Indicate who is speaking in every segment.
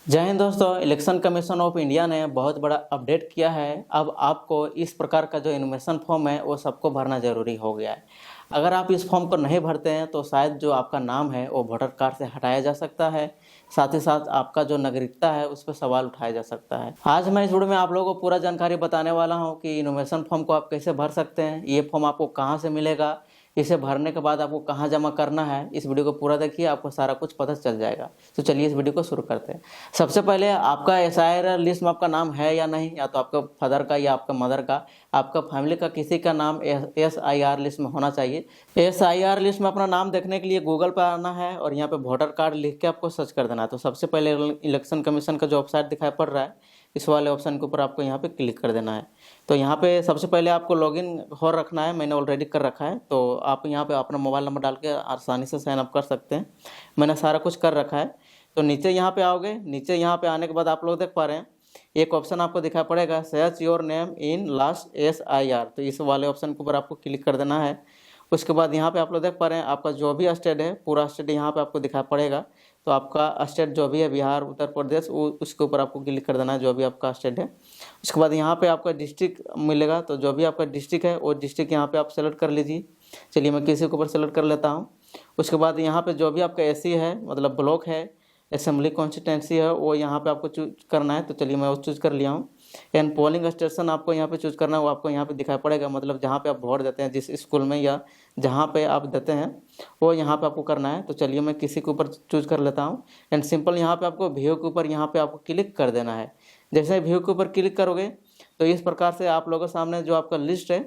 Speaker 1: जय हिंद दोस्तों। Election commission of India ने बहुत बड़ा अपडेट किया है। अब आपको इस प्रकार का जो इन्वेस्टमेंट फॉर्म है वो सबको भरना ज़रूरी हो गया है। अगर आप इस फॉर्म को नहीं भरते हैं तो शायद जो आपका नाम है वो वोटर कार्ड से हटाया जा सकता है। साथ ही साथ आपका जो नागरिकता है उस पर सवाल उठाया जा सकता है। आज मैं इस वीडियो में आप लोगों को पूरा जानकारी बताने वाला हूँ कि इन्वेस्टमेंट फॉर्म को आप कैसे भर सकते हैं, ये फॉर्म आपको कहाँ से मिलेगा, इसे भरने के बाद आपको कहाँ जमा करना है। इस वीडियो को पूरा देखिए, आपको सारा कुछ पता चल जाएगा। तो चलिए इस वीडियो को शुरू करते हैं। सबसे पहले आपका एसआईआर लिस्ट में आपका नाम है या नहीं, या तो आपका फादर का या आपका मदर का, आपका फैमिली का किसी का नाम एसआईआर लिस्ट में होना चाहिए। एसआईआर लिस्ट में अपना नाम देखने के लिए गूगल पर आना है और यहाँ पे वोटर कार्ड लिख के आपको सर्च कर देना है। तो सबसे पहले इलेक्शन कमीशन का जो वेबसाइट दिखाई पड़ रहा है, इस वाले ऑप्शन के ऊपर आपको यहाँ पे क्लिक कर देना है। तो यहाँ पे सबसे पहले आपको लॉगिन हो रखना है। मैंने ऑलरेडी कर रखा है, तो आप यहाँ पे अपना मोबाइल नंबर डाल के आसानी से साइन अप कर सकते हैं। मैंने सारा कुछ कर रखा है। तो नीचे यहाँ पे आओगे, नीचे यहाँ पे आने के बाद आप लोग देख पा रहे हैं एक ऑप्शन आपको दिखाई पड़ेगा, search your name in last SIR. तो इस वाले ऑप्शन के ऊपर आपको क्लिक कर देना है। उसके बाद यहाँ पे आप लोग देख पा रहे हैं आपका जो भी स्टेट है, पूरा स्टेट यहाँ पे आपको दिखाई पड़ेगा। तो आपका स्टेट जो भी है, बिहार, उत्तर प्रदेश, उसके ऊपर आपको क्लिक कर देना है, जो भी आपका स्टेट है। उसके बाद यहाँ पे आपका डिस्ट्रिक्ट मिलेगा। तो जो भी आपका डिस्ट्रिक्ट है वो डिस्ट्रिक्ट यहाँ पे आप सेलेक्ट कर लीजिए। चलिए मैं किसी के ऊपर सेलेक्ट कर लेता हूँ। उसके बाद यहाँ पे जो भी आपका एसी है, मतलब ब्लॉक है, असेंबली कॉन्स्टिट्यूंसी है, वो यहाँ पे आपको चूज करना है। तो चलिए मैं वो चूज कर लिया हूँ। एंड पोलिंग स्टेशन आपको यहाँ पे चूज करना है, वो आपको यहाँ पे दिखाई पड़ेगा। मतलब जहाँ पे आप वोट देते हैं, जिस स्कूल में या जहाँ पे आप देते हैं वो यहाँ पे आपको करना है। तो चलिए मैं किसी के ऊपर चूज कर लेता हूँ। एंड सिंपल यहाँ पे आपको व्यू के ऊपर यहाँ पे आपको क्लिक कर देना है। जैसे व्यू के ऊपर क्लिक करोगे तो इस प्रकार से आप लोगों के सामने जो आपका लिस्ट है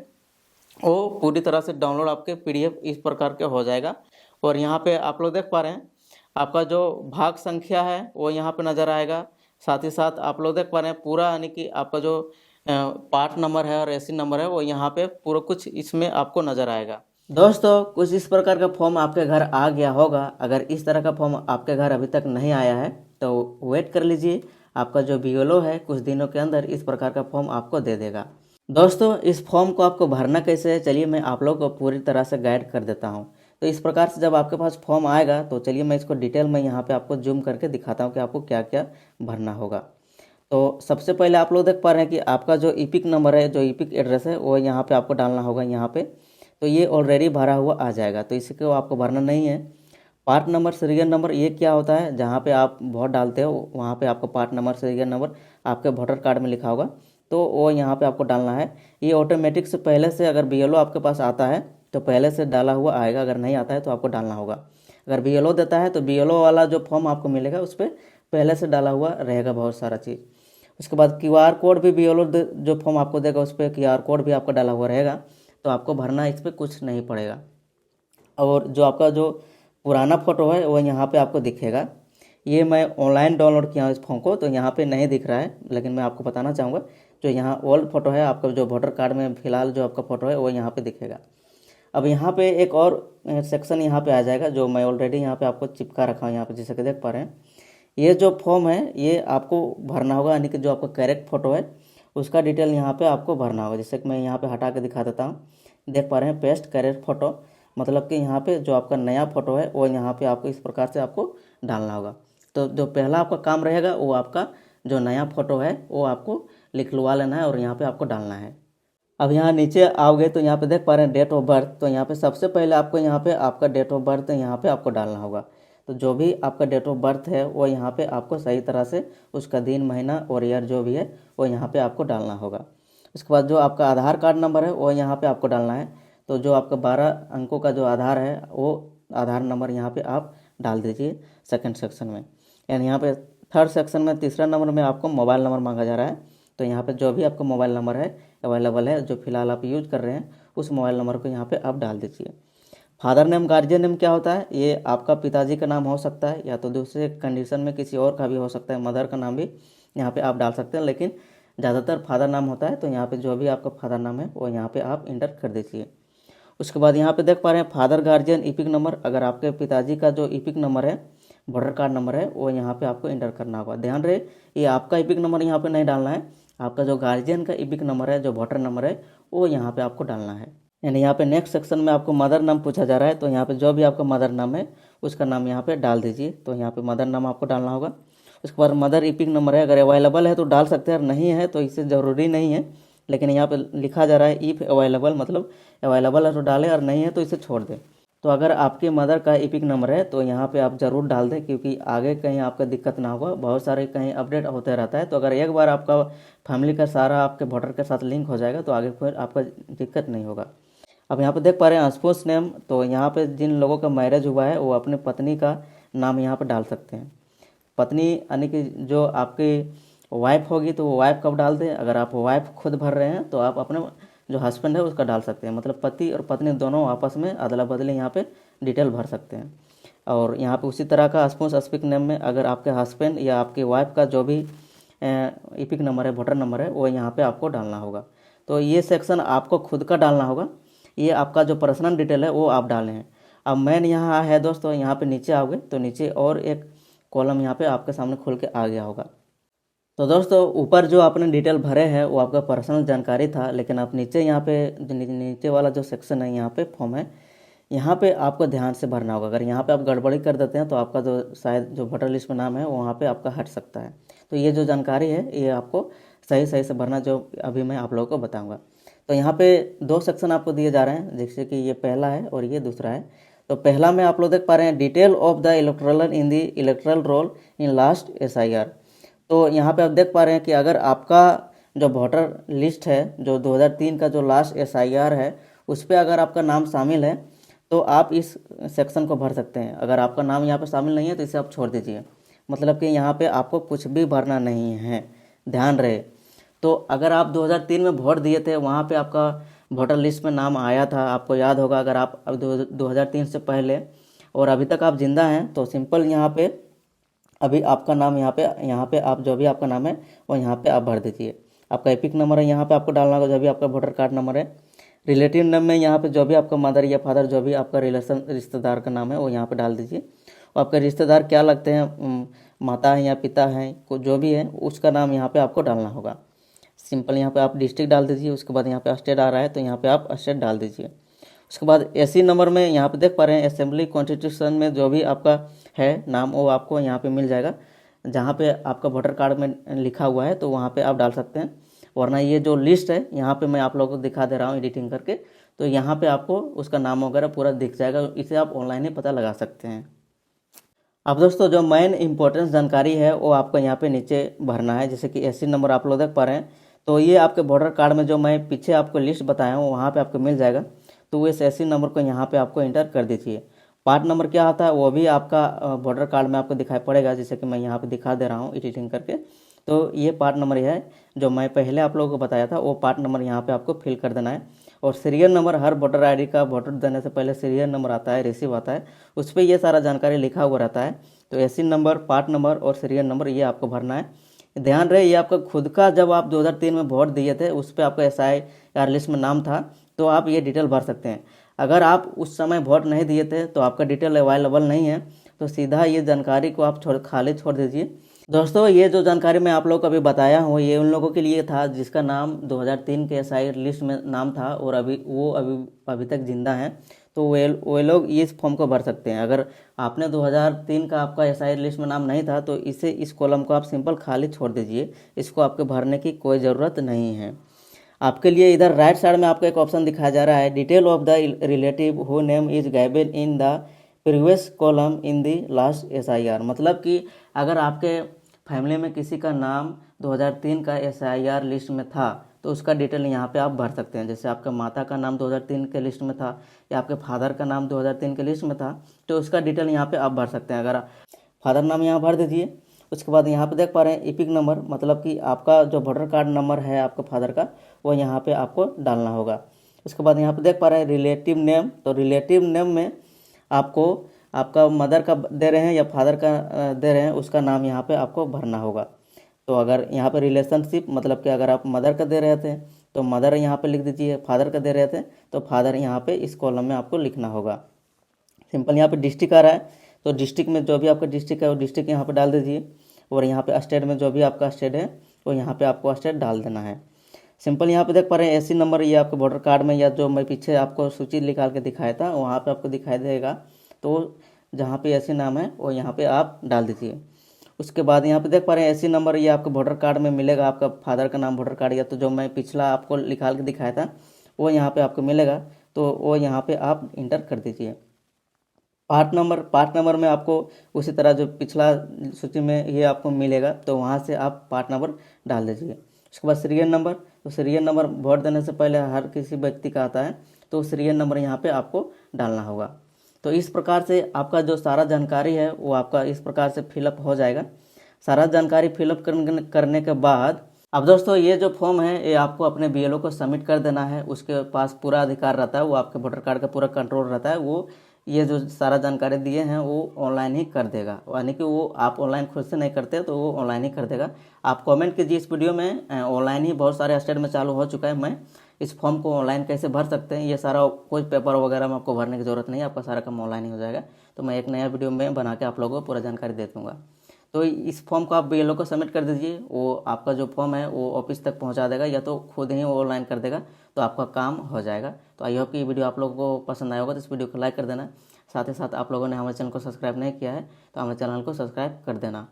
Speaker 1: वो पूरी तरह से डाउनलोड आपके पीडीएफ इस प्रकार के हो जाएगा। और यहाँ पे आप लोग देख पा रहे हैं आपका जो भाग संख्या है वो यहाँ पे नज़र आएगा। साथ ही साथ आप लोग देख पा रहे हैं पूरा, यानी कि आपका जो पार्ट नंबर है और एसी नंबर है वो यहाँ पे पूरा कुछ इसमें आपको नज़र आएगा। दोस्तों कुछ इस प्रकार का फॉर्म आपके घर आ गया होगा। अगर इस तरह का फॉर्म आपके घर अभी तक नहीं आया है तो वेट कर लीजिए, आपका जो बीएलओ है कुछ दिनों के अंदर इस प्रकार का फॉर्म आपको दे देगा। दोस्तों इस फॉर्म को आपको भरना कैसे है, चलिए मैं आप लोगों को पूरी तरह से गाइड कर देता हूँ। तो इस प्रकार से जब आपके पास फॉर्म आएगा तो चलिए मैं इसको डिटेल में यहाँ पे आपको जूम करके दिखाता हूँ कि आपको क्या क्या भरना होगा। तो सबसे पहले आप लोग देख पा रहे हैं कि आपका जो ईपिक नंबर है, जो ईपिक एड्रेस है, वो यहाँ पे आपको डालना होगा यहाँ पे। तो ये ऑलरेडी भरा हुआ आ जाएगा, तो इसको आपको भरना नहीं है। पार्ट नंबर, सीरियल नंबर, ये क्या होता है, जहाँ पे आप वोट डालते हो वहाँ पे आपको पार्ट नंबर, सीरियल नंबर आपके वोटर कार्ड में लिखा होगा, तो वो यहाँ पे आपको डालना है। ये ऑटोमेटिक से पहले से, अगर बीएलओ आपके पास आता है तो पहले से डाला हुआ आएगा, अगर नहीं आता है तो आपको डालना होगा। अगर बीएलओ देता है तो बीएलओ वाला जो फॉर्म आपको मिलेगा उस पर पहले से डाला हुआ रहेगा बहुत सारा चीज़। उसके बाद क्यूआर कोड भी बीएलओ जो फॉर्म आपको देगा उस पर क्यूआर कोड भी आपका डाला हुआ रहेगा, तो आपको भरना इस पर कुछ नहीं पड़ेगा। और जो आपका जो पुराना फ़ोटो है वो यहाँ पे आपको दिखेगा। ये मैं ऑनलाइन डाउनलोड किया हूँ इस फॉर्म को, तो यहाँ पे नहीं दिख रहा है, लेकिन मैं आपको बताना चाहूँगा जो यहाँ ओल्ड फोटो है आपका, जो वोटर कार्ड में फ़िलहाल जो आपका फ़ोटो है वो यहाँ पे दिखेगा। अब यहाँ पे एक और सेक्शन यहाँ पे आ जाएगा जो मैं ऑलरेडी यहाँ पे आपको चिपका रखा हूँ यहाँ पे, जैसे कि देख पा रहे हैं। ये जो फॉर्म है ये आपको भरना होगा, यानी कि जो आपका करेक्ट फ़ोटो है उसका डिटेल यहाँ पे आपको भरना होगा। जैसे कि मैं यहाँ पे हटा के दिखा देता हूँ, देख पा रहे हैं पेस्ट करेक्ट फ़ोटो, मतलब कि यहाँ पे जो आपका नया फ़ोटो है वो यहाँ पे आपको इस प्रकार से आपको डालना होगा। तो जो पहला आपका काम रहेगा वो आपका जो नया फ़ोटो है वो आपको लिखवा लेना है और यहाँ पे आपको डालना है। अब यहाँ नीचे आओगे तो यहाँ पे देख पा रहे हैं डेट ऑफ बर्थ, तो यहाँ पे सबसे पहले आपको यहाँ पे आपका डेट ऑफ बर्थ यहाँ पे आपको डालना होगा। तो जो भी आपका डेट ऑफ बर्थ है वो यहाँ पे आपको सही तरह से उसका दिन, महीना और ईयर जो भी है वो यहाँ पे आपको डालना होगा। उसके बाद जो आपका आधार कार्ड नंबर है वो यहाँ पे आपको डालना है। तो जो आपका 12 अंकों का जो आधार है वो आधार नंबर यहाँ पे आप डाल दीजिए सेकंड सेक्शन में। यानी यहाँ पे थर्ड सेक्शन में तीसरा नंबर में आपको मोबाइल नंबर मांगा जा रहा है। तो यहाँ पे जो भी आपका मोबाइल नंबर है अवेलेबल है, जो फिलहाल आप यूज कर रहे हैं, उस मोबाइल नंबर को यहाँ पे आप डाल दीजिए। फादर नेम, गार्जियन नेम क्या होता है, ये आपका पिताजी का नाम हो सकता है या तो दूसरे कंडीशन में किसी और का भी हो सकता है। मदर का नाम भी यहाँ पे आप डाल सकते हैं, लेकिन ज़्यादातर फादर नाम होता है। तो यहाँ पे जो भी आपका फादर नाम है वो यहाँ पे आप इंटर कर दीजिए। उसके बाद यहाँ पे देख पा रहे हैं फादर गार्जियन ईपिक नंबर, अगर आपके पिताजी का जो ईपिक नंबर है, वोटर कार्ड नंबर है, वो यहाँ पे आपको इंटर करना होगा। ध्यान रहे ये आपका ईपिक नंबर यहाँ पे नहीं डालना है, आपका जो गार्जियन का ईपिक नंबर है, जो वोटर नंबर है, वो यहाँ पे आपको डालना है। यानी यहाँ पे नेक्स्ट सेक्शन में आपको मदर नाम पूछा जा रहा है, तो यहाँ पे जो भी आपका मदर नाम है उसका नाम यहाँ पे डाल दीजिए। तो यहाँ पे मदर नाम आपको डालना होगा। उसके बाद मदर इपिक नंबर है, अगर अवेलेबल है तो डाल सकते हैं, और नहीं है तो इससे ज़रूरी नहीं है, लेकिन यहाँ पे लिखा जा रहा है इफ़ अवेलेबल, मतलब अवेलेबल है तो डालें और नहीं है तो इसे छोड़ दें। तो अगर आपके मदर का इपिक नंबर है तो यहाँ पे आप ज़रूर डाल दें, क्योंकि आगे कहीं आपका दिक्कत ना होगा, बहुत सारे कहीं अपडेट होते रहता है। तो अगर एक बार आपका फैमिली का सारा आपके वोटर के साथ लिंक हो जाएगा तो आगे फिर आपका दिक्कत नहीं होगा। अब यहाँ पे देख पा रहे हैं स्पोर्ट्स नेम, तो यहाँ पे जिन लोगों का मैरिज हुआ है वो अपने पत्नी का नाम यहाँ पे डाल सकते हैं। पत्नी यानी कि जो आपकी वाइफ होगी तो वो वाइफ कब डाल दें, अगर आप वाइफ खुद भर रहे हैं तो आप अपने जो हस्बैंड है उसका डाल सकते हैं, मतलब पति और पत्नी दोनों आपस में अदला बदली यहाँ पे डिटेल भर सकते हैं। और यहाँ पे उसी तरह का स्पोर्ट्स स्पीक नेम में अगर आपके हस्बैंड या आपकी वाइफ का जो भी इपिक नंबर है, वोटर नंबर है, वो यहाँ पे आपको डालना होगा। तो ये सेक्शन आपको खुद का डालना होगा, ये आपका जो पर्सनल डिटेल है वो आप डालें हैं। अब मैन यहाँ है दोस्तों, यहाँ पे नीचे आओगे तो नीचे और एक कॉलम यहाँ पे आपके सामने खुल के आ गया होगा। तो दोस्तों ऊपर जो आपने डिटेल भरे हैं वो आपका पर्सनल जानकारी था, लेकिन आप नीचे यहाँ पे नीचे वाला जो सेक्शन है यहाँ पे फॉर्म है, यहाँ पे आपको ध्यान से भरना होगा। अगर यहाँ पे आप गड़बड़ी कर देते हैं तो आपका जो शायद जो वोटर लिस्ट में नाम है वहाँ पे आपका हट सकता है। तो ये जो जानकारी है ये आपको सही सही से भरना, जो अभी मैं आप लोगों को बताऊँगा। तो यहाँ पे 2 सेक्शन आपको दिए जा रहे हैं, जैसे कि ये पहला है और ये दूसरा है। तो पहला में आप लोग देख पा रहे हैं detail of the electoral in the electoral roll in last SIR। तो यहाँ पे आप देख पा रहे हैं कि अगर आपका जो वोटर लिस्ट है जो 2003 का जो लास्ट SIR है उस पर अगर आपका नाम शामिल है तो आप इस सेक्शन को भर सकते हैं। अगर आपका नाम यहाँ पे शामिल नहीं है तो इसे आप छोड़ दीजिए, मतलब कि यहाँ पे आपको कुछ भी भरना नहीं है, ध्यान रहे। तो अगर आप 2003 में वोट दिए थे, वहाँ पे आपका वोटर लिस्ट में नाम आया था, आपको याद होगा। अगर आप अब 2003 से पहले और अभी तक आप जिंदा हैं तो सिंपल यहाँ पे अभी आपका नाम यहाँ पे आप जो भी आपका नाम है वो यहाँ पे आप भर दीजिए। आपका एपिक नंबर है यहाँ पे आपको डालना होगा, जो भी आपका वोटर कार्ड नंबर है। रिलेटिव नेम में यहाँ पे जो भी आपका मदर या फादर जो भी आपका रिश्तेदार का नाम है वो यहाँ पे डाल दीजिए। और आपके रिश्तेदार क्या लगते हैं, माता है या पिता हैं, जो भी है उसका नाम यहाँ पे आपको डालना होगा। सिंपल यहाँ पे आप डिस्ट्रिक्ट डाल दीजिए, उसके बाद यहाँ पे स्टेट आ रहा है तो यहाँ पे आप स्टेट डाल दीजिए। उसके बाद SC नंबर में यहाँ पे देख पा रहे हैं असेंबली कॉन्स्टिट्यूशन में जो भी आपका है नाम वो आपको यहाँ पे मिल जाएगा, जहाँ पे आपका वोटर कार्ड में लिखा हुआ है तो वहाँ पे आप डाल सकते हैं। वरना ये जो लिस्ट है यहाँ पे मैं आप लोगों को दिखा दे रहा हूँ एडिटिंग करके, तो यहाँ पे आपको उसका नाम वगैरह पूरा दिख जाएगा, इसे आप ऑनलाइन ही पता लगा सकते हैं। अब दोस्तों जो मेन इंपॉर्टेंस जानकारी है वो आपको यहाँ पे नीचे भरना है, जैसे कि SC नंबर आप लोग देख पा रहे हैं। तो ये आपके वोटर कार्ड में जो मैं पीछे आपको लिस्ट बताया हूँ वहाँ पे आपको मिल जाएगा। तो इस SC नंबर को यहाँ पे आपको इंटर कर दीजिए। पार्ट नंबर क्या होता है वो भी आपका वोटर कार्ड में आपको दिखाई पड़ेगा, जैसे कि मैं यहाँ पे दिखा दे रहा हूँ एडिटिंग करके। तो ये पार्ट नंबर है जो मैं पहले आप लोगों को बताया था, वो पार्ट नंबर यहाँ पे आपको फिल कर देना है। और सीरियल नंबर, हर वोटर ID का वोटर देने से पहले सीरियल नंबर आता है, रिसीव आता है, उस पर ये सारा जानकारी लिखा हुआ रहता है। तो SC नंबर, पार्ट नंबर और सीरियल नंबर ये आपको भरना है। ध्यान रहे ये आपका खुद का, जब आप 2003 में वोट दिए थे उस पर आपका SIR लिस्ट में नाम था तो आप ये डिटेल भर सकते हैं। अगर आप उस समय वोट नहीं दिए थे तो आपका डिटेल अवेलेबल नहीं है तो सीधा ये जानकारी को आप खाली छोड़ दीजिए। दोस्तों ये जो जानकारी मैं आप लोग को अभी बताया हूँ ये उन लोगों के लिए था जिसका नाम 2003 के SIR लिस्ट में नाम था और अभी तक जिंदा हैं, तो वे लोग इस फॉर्म को भर सकते हैं। अगर आपने 2003 का आपका SIR लिस्ट में नाम नहीं था तो इस कॉलम को आप सिंपल खाली छोड़ दीजिए, इसको आपके भरने की कोई ज़रूरत नहीं है। आपके लिए इधर राइट साइड में आपको एक ऑप्शन दिखाया जा रहा है, detail of the relative who name is given in the previous column in the last SIR। मतलब कि अगर आपके फैमिली में किसी का नाम 2003 का SIR लिस्ट में था तो उसका डिटेल यहाँ पे आप भर सकते हैं। जैसे आपका माता का नाम 2003 के लिस्ट में था या आपके फादर का नाम 2003 के लिस्ट में था तो उसका डिटेल यहाँ पे आप भर सकते हैं। अगर फादर नाम यहाँ भर दीजिए। उसके बाद यहाँ पे देख पा रहे हैं इपिक नंबर, मतलब कि आपका जो वोटर कार्ड नंबर है आपका फादर का वो यहाँ पे आपको डालना होगा। उसके बाद यहाँ पे देख पा रहे हैं रिलेटिव नेम, तो रिलेटिव नेम में आपको आपका मदर का दे रहे हैं या फादर का दे रहे हैं उसका नाम यहाँ पे आपको भरना होगा। तो अगर यहाँ पे रिलेशनशिप, मतलब कि अगर आप मदर का दे रहे थे तो मदर यहाँ पे लिख दीजिए, फादर का दे रहे थे तो फादर यहाँ पे इस कॉलम में आपको लिखना होगा। सिंपल यहाँ पे डिस्ट्रिक्ट आ रहा है तो डिस्ट्रिक्ट में जो भी आपका डिस्ट्रिक्ट है वो डिस्ट्रिक्ट यहाँ पे डाल दीजिए। और यहाँ पे स्टेट में जो भी आपका स्टेट है वो यहाँ पे आपको स्टेट डाल देना है। सिंपल यहाँ पे देख पा रहे हैं SC नंबर, ये आपके वोटर कार्ड में या जो मैं पीछे आपको सूची निकाल के दिखाया था वहाँ पे आपको दिखाई देगा। तो जहाँ पे SC नाम है वो यहाँ पे आप डाल दीजिए। उसके बाद यहाँ पे देख पा रहे हैं एससी नंबर, ये आपके वोटर कार्ड में मिलेगा, आपका फादर का नाम वोटर कार्ड, या तो जो मैं पिछला आपको निकाल के दिखाया था वो यहाँ पे आपको मिलेगा, तो वो यहाँ पे आप इंटर कर दीजिए। पार्ट नंबर में आपको उसी तरह जो पिछला सूची में ये आपको मिलेगा, तो वहाँ से आप पार्ट नंबर डाल दीजिए। उसके बाद सीरियल नंबर, तो सीरियल नंबर वोट देने से पहले हर किसी व्यक्ति का आता है, तो सीरियल नंबर यहाँ पे आपको डालना होगा। तो इस प्रकार से आपका जो सारा जानकारी है वो आपका इस प्रकार से फिलअप हो जाएगा। सारा जानकारी फिलअप करने के बाद अब दोस्तों ये जो फॉर्म है ये आपको अपने बीएलओ को सबमिट कर देना है। उसके पास पूरा अधिकार रहता है, वो आपके वोटर कार्ड का पूरा कंट्रोल रहता है, वो ये जो सारा जानकारी दिए हैं वो ऑनलाइन ही कर देगा, यानी कि वो आप ऑनलाइन खुद से नहीं करते तो वो ऑनलाइन ही कर देगा। आप कमेंट कीजिए इस वीडियो में, ऑनलाइन ही बहुत सारे स्टेट में चालू हो चुका है। मैं इस फॉर्म को ऑनलाइन कैसे भर सकते हैं, ये सारा कोई पेपर वगैरह में आपको भरने की ज़रूरत नहीं है, आपका सारा काम ऑनलाइन ही हो जाएगा। तो मैं एक नया वीडियो में बना के आप लोगों को पूरा जानकारी दे दूँगा। तो इस फॉर्म को आप बीएलओ को सबमिट कर दीजिए, वो आपका जो फॉर्म है वो ऑफिस तक पहुंचा देगा, या तो खुद ही वो ऑनलाइन कर देगा, तो आपका काम हो जाएगा। तो आई होप कि ये वीडियो आप लोगों को पसंद आया होगा, तो इस वीडियो को लाइक कर देना। साथ ही साथ आप लोगों ने हमारे चैनल को सब्सक्राइब नहीं किया है तो हमारे चैनल को सब्सक्राइब कर देना।